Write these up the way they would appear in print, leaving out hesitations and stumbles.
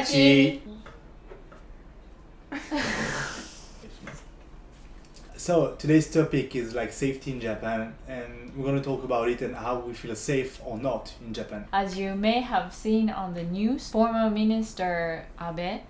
Tachi! So today's topic is like safety in Japan, and we're going to talk about it and how we feel safe or not in Japan. As you may have seen on the news, former Minister Abe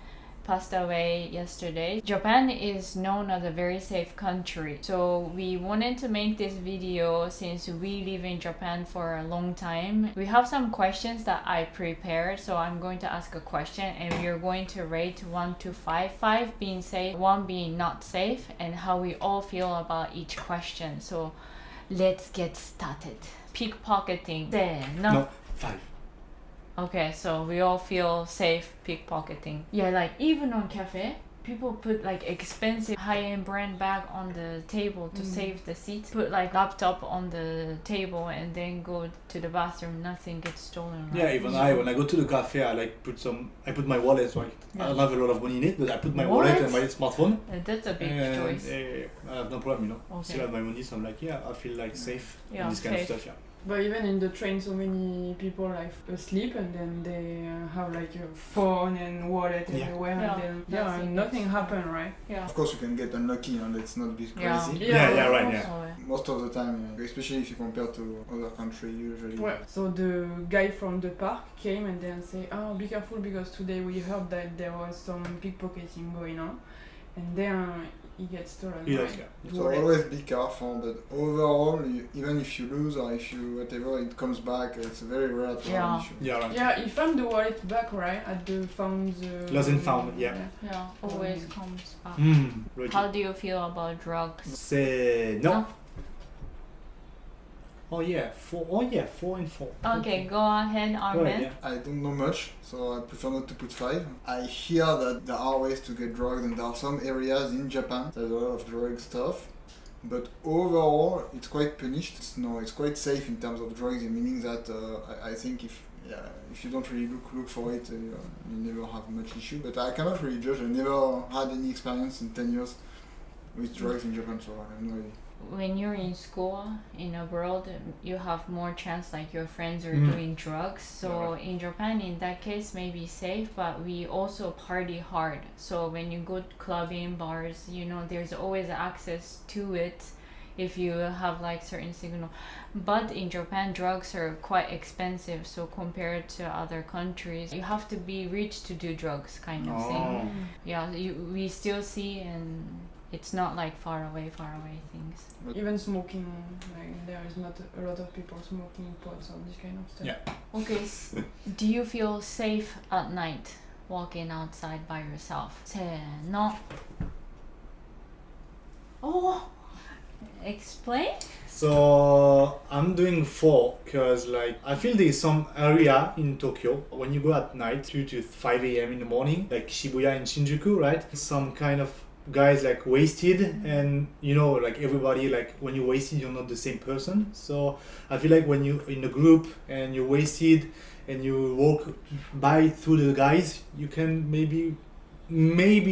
passed away yesterday. Japan is known as a very safe country, so we wanted to make this video since we live in Japan for a long time. We have some questions that I prepared, so I'm going to ask a question and we are going to rate 1 to 5, 5 being safe, 1 being not safe, and how we all feel about each question. So let's get started. Pickpocketing. No, 5. Okay, so we all feel safe pickpocketing. Yeah, like even on cafe, people put like expensive high-end brand bag on the table to save the seat. Put like laptop on the table and then go to the bathroom. Nothing gets stolen. Right? Yeah, even when I go to the cafe, I put my wallet. So I don't have a lot of money in it, but I put my wallet and my smartphone. That's a big choice. I have no problem, Okay. Still have my money, so I'm like, I feel like safe Yeah, in this kind of safe. stuff. Yeah. But even in the train, so many people like asleep, and then they have like a phone and wallet everywhere, and then nothing happen, right? Yeah. Of course, you can get unlucky, and let's not be crazy. Right. Most of the time, especially if you compare to other countries, usually. Well, so the guy from the park came and then say, "Oh, be careful because today we heard that there was some pickpocketing going on," and then he gets stolen. Yes, right? So always be careful, but overall, even if you lose or if you whatever, it comes back. It's a very rare to have an issue. Yeah, right. Yeah, he found the wallet back, right? At the found. Lost and found, yeah. Yeah, always comes back. Right. How do you feel about drugs? Say no. Oh yeah, 4 and 4. Okay, go ahead, Armin. Right, yeah. I don't know much, so I prefer not to put 5. I hear that there are ways to get drugs, and there are some areas in Japan there's a lot of drug stuff. But overall, it's quite punished. It's quite safe in terms of drugs, meaning that I think if you don't really look for it, you never have much issue. But I cannot really judge. I never had any experience in 10 years with drugs in Japan, so I have no idea. When you're in school in abroad, you have more chance like your friends are doing drugs. So in Japan, in that case, maybe safe, but we also party hard. So when you go clubbing, bars, there's always access to it if you have like certain signal. But in Japan, drugs are quite expensive. So compared to other countries, you have to be rich to do drugs kind of thing. Yeah, we still see, and it's not like far away things. Even smoking, like there is not a lot of people smoking pots or this kind of stuff. Yeah. Okay, do you feel safe at night walking outside by yourself? No. Oh, explain? So I'm doing 4 because I feel there is some area in Tokyo when you go at night 2 to 5 a.m. in the morning, like Shibuya and Shinjuku, right? Some kind of guys like wasted, and like everybody, like when you're wasted you're not the same person. So I feel like when you're in a group and you're wasted and you walk by through the guys, you can maybe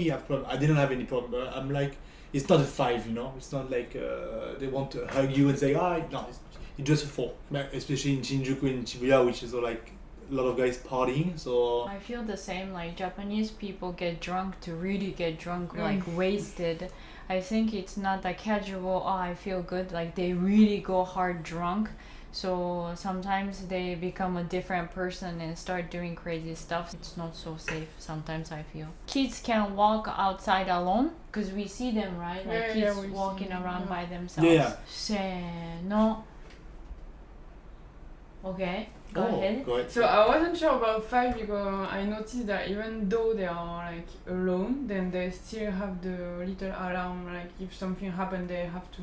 have problem. I didn't have any problem, but I'm like, it's not a 5, it's not like they want to hug you and say no, it's just a 4, especially in Shinjuku and Shibuya, which is like a lot of guys partying. So I feel the same, like Japanese people get drunk to really get drunk, like wasted. I think it's not that casual, I feel good, like they really go hard drunk. So sometimes they become a different person and start doing crazy stuff. It's not so safe sometimes, I feel. Kids can walk outside alone because we see them, right? Like kids walking around by themselves. No. Okay. Go ahead. So I wasn't sure about 5 because I noticed that even though they are like alone, then they still have the little alarm, like if something happened they have to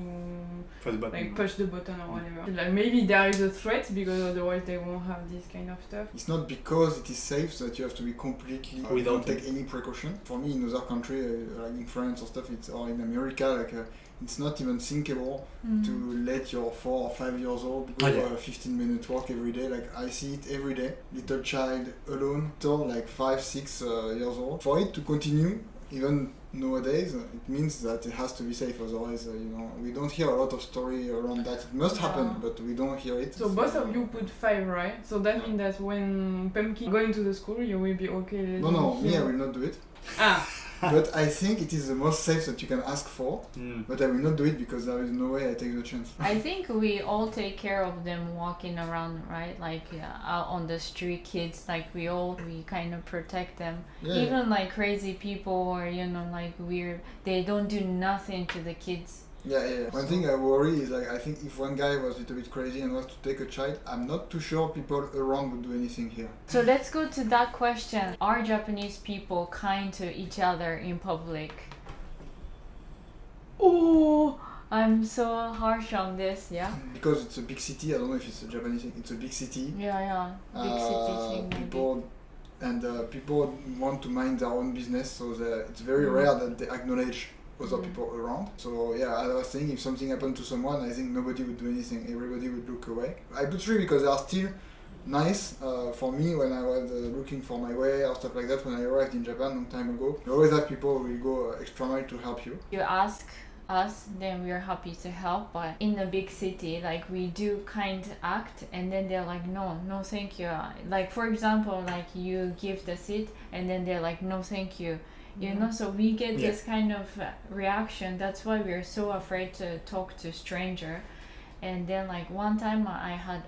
push the button or whatever. Like maybe there is a threat because otherwise they won't have this kind of stuff. It's not because it is safe that you have to be completely without take any precaution. For me, in other countries like in France or stuff, or in America, it's not even thinkable to let your 4 or 5 years old go a 15-minute walk every day. Like I see it every day. Little child alone, till like 5, 6 years old. For it to continue, even nowadays, it means that it has to be safe. Otherwise, we don't hear a lot of story around that. It must happen, but we don't hear it. So both of you put 5, right? So that means that when Pumpkin going to the school, you will be okay. No, me, I will not do it. But I think it is the most safe that you can ask for. But I will not do it because there is no way I take the chance. I think we all take care of them walking around, right? Like out on the street, kids, like we kind of protect them. Yeah. Even like crazy people or like weird, they don't do nothing to the kids. Yeah. One thing I worry is I think if one guy was a little bit crazy and was to take a child, I'm not too sure people around would do anything here. So let's go to that question. Are Japanese people kind to each other in public? Oh, I'm so harsh on this, yeah? Because it's a big city, I don't know if it's a Japanese thing, it's a big city. Yeah. Big city thing maybe. People want to mind their own business, so it's very rare that they acknowledge other people around. So yeah, I was saying if something happened to someone, I think nobody would do anything. Everybody would look away. I put 3 because they are still nice for me when I was looking for my way or stuff like that. When I arrived in Japan a long time ago, you always have people who will go extra mile to help you. You ask us, then we're happy to help. But in a big city, like we do kind act, and then they're like, no thank you. Like for example, like you give the seat, and then they're like, no thank you. So we get this kind of reaction. That's why we're so afraid to talk to stranger. And then like one time I had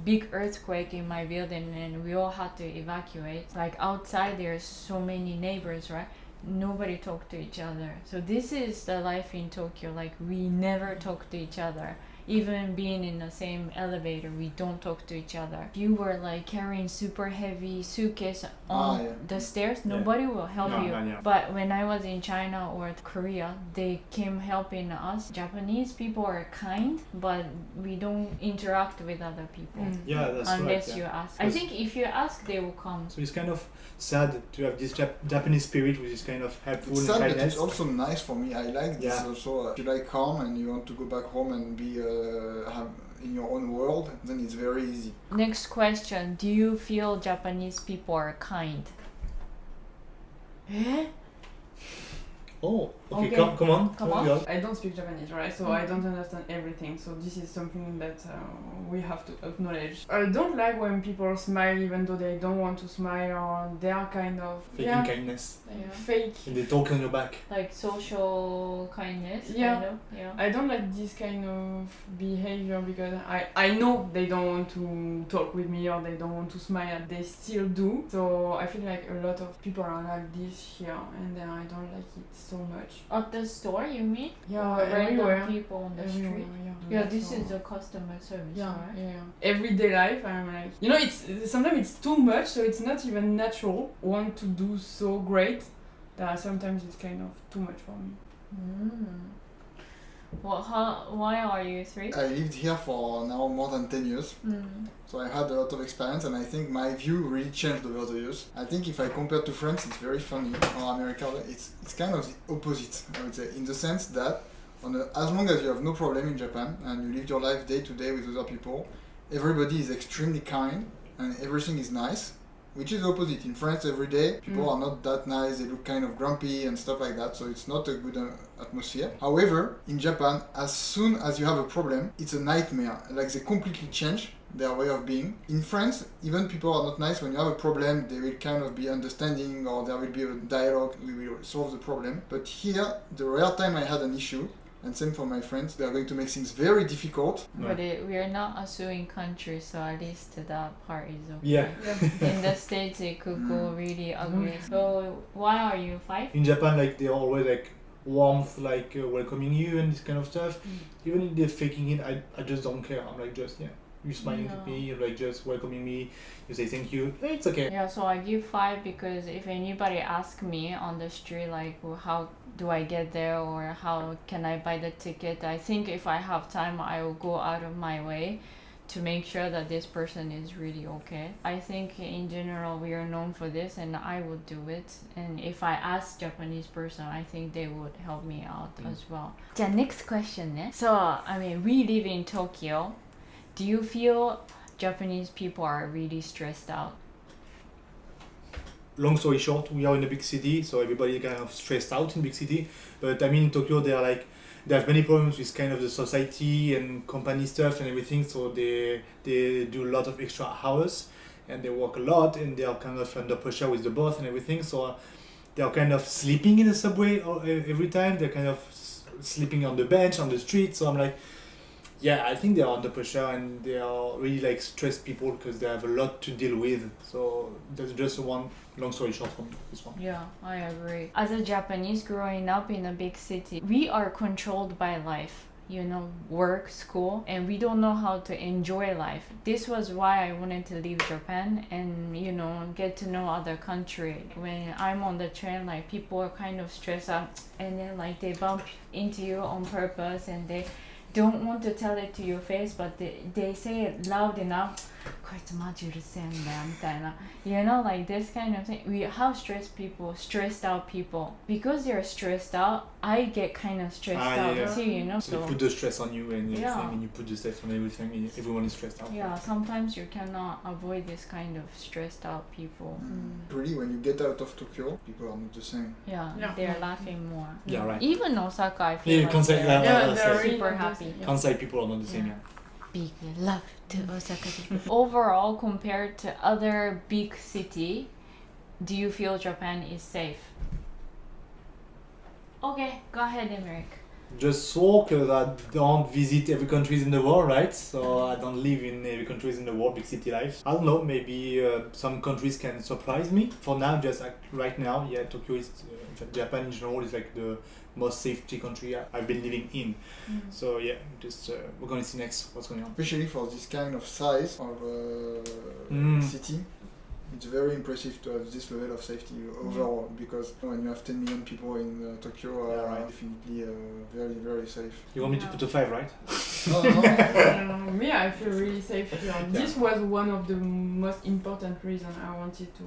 big earthquake in my building and we all had to evacuate. Like outside there's so many neighbors, right? Nobody talked to each other. So this is the life in Tokyo. Like we never talk to each other. Even being in the same elevator, we don't talk to each other. If you were like carrying super heavy suitcase on the stairs, nobody will help you. But when I was in China or Korea, they came helping us. Japanese people are kind, but we don't interact with other people. Yeah, that's right. Unless you ask. I think if you ask, they will come. So it's kind of sad to have this Japanese spirit, which is kind of helpful. It's sad, and but it's also nice for me. I like this also. If you like calm and you want to go back home and be in your own world, then it's very easy. Next question. Do you feel Japanese people are kind? Oh, okay. Come on. I don't speak Japanese, right? So I don't understand everything. So this is something that we have to acknowledge. I don't like when people smile even though they don't want to smile, or they are kind of faking kindness. Fake. And they talk on your back. Like social kindness. Yeah. Kind of. Yeah. I don't like this kind of behavior because I know they don't want to talk with me or they don't want to smile. They still do. So I feel like a lot of people are like this here, and then I don't like it so much. At the store, you mean? Yeah, or everywhere. random people on the street. Yeah, this is the customer service, right? Yeah. Everyday life, I'm like, it's sometimes it's too much, so it's not even natural. Want to do so great that sometimes it's kind of too much for me. Well, why are you 3? I lived here for now more than 10 years. So I had a lot of experience, and I think my view really changed over the years. I think if I compare to France, it's very funny, or America, it's kind of the opposite, I would say, in the sense that as long as you have no problem in Japan and you live your life day to day with other people, everybody is extremely kind and everything is nice, which is the opposite. In France, every day, people are not that nice, they look kind of grumpy and stuff like that, so it's not a good atmosphere. However, in Japan, as soon as you have a problem, it's a nightmare. Like, they completely change their way of being. In France, even people are not nice. When you have a problem, they will kind of be understanding, or there will be a dialogue, we will solve the problem. But here, the rare time I had an issue, and same for my friends, they are going to make things very difficult. But we are not a suing country, so at least that part is okay. Yeah. In the States, it could go really ugly. So why are you 5? In Japan, like, they're always like warmth, like welcoming you and this kind of stuff. Even if they're faking it, I just don't care. I'm like, just you're smiling at me, you're like just welcoming me, you say thank you, it's okay. Yeah, so I give 5 because if anybody asks me on the street like, well, how do I get there or how can I buy the ticket, I think if I have time I will go out of my way to make sure that this person is really okay. I think in general we are known for this and I would do it, and if I ask Japanese person I think they would help me out as well. Next question. So I mean, we live in Tokyo. Do you feel Japanese people are really stressed out? long story short, we are in a big city, so everybody kind of stressed out in big city. But I mean, in Tokyo, they have many problems with kind of the society and company stuff and everything. So they do a lot of extra hours, and they work a lot, and they are kind of under pressure with the boss and everything. So they are kind of sleeping in the subway every time. They're kind of sleeping on the bench on the street. So I'm like, yeah, I think they are under pressure, and they are really like stressed people because they have a lot to deal with. So that's just one long story short from this one. Yeah, I agree. As a Japanese growing up in a big city, we are controlled by life, you know, work, school, and we don't know how to enjoy life. This was why I wanted to leave Japan and, you know, get to know other country. When I'm on the train, like people are kind of stressed out, and then like they bump into you on purpose, and they don't want to tell it to your face, but they say it loud enough. You know, like this kind of thing. We have stressed out people. Because they're stressed out, I get kind of stressed out too, you know. So you put the stress on you and everything, and you put the stress on everything, and everyone is stressed out. Yeah, sometimes you cannot avoid this kind of stressed out people. Really, when you get out of Tokyo, people are not the same. Yeah, they're laughing more. Yeah, right. Even Osaka, I feel like they're super happy. Kansai people are not the same, Big love to Osaka people. Overall, compared to other big city, do you feel Japan is safe? Okay, go ahead, Aymerick. Just so, because I don't visit every country in the world, right? So I don't live in every country in the world, big city life. I don't know, maybe some countries can surprise me. For now, just like right now, Tokyo is, Japan in general is like the most safety country I've been living in. So just we're gonna see next what's going on. Especially for this kind of size of city, it's very impressive to have this level of safety overall, because when you have 10 million people in Tokyo, definitely very, very safe. You want me to put a 5, right? No. Me, I feel really safe here. This was one of the most important reasons I wanted to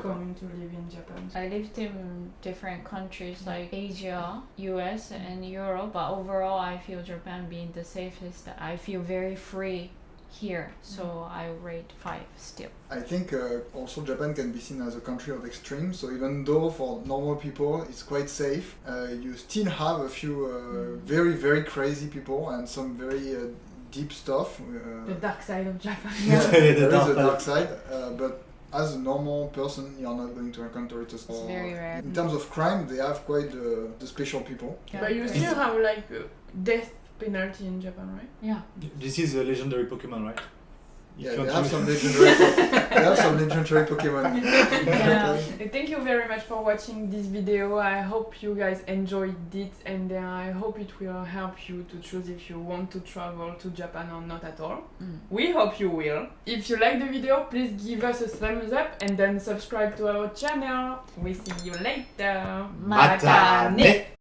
come to live in Japan. I lived in different countries like Asia, US and Europe, but overall I feel Japan being the safest. I feel very free here, so I rate 5 still. I think also Japan can be seen as a country of extremes, so even though for normal people it's quite safe, you still have a few very, very crazy people and some very deep stuff. The dark side of Japan. There is a dark side, but as a normal person, you're not going to encounter it. It's very rare. In terms of crime, they have quite the special people. But you still have like death penalty in Japan, right? Yeah. This is a legendary Pokemon, right? They have some legendary Pokemon. Thank you very much for watching this video. I hope you guys enjoyed it, and I hope it will help you to choose if you want to travel to Japan or not at all. We hope you will. If you like the video, please give us a thumbs up and then subscribe to our channel. We see you later. Mata ne!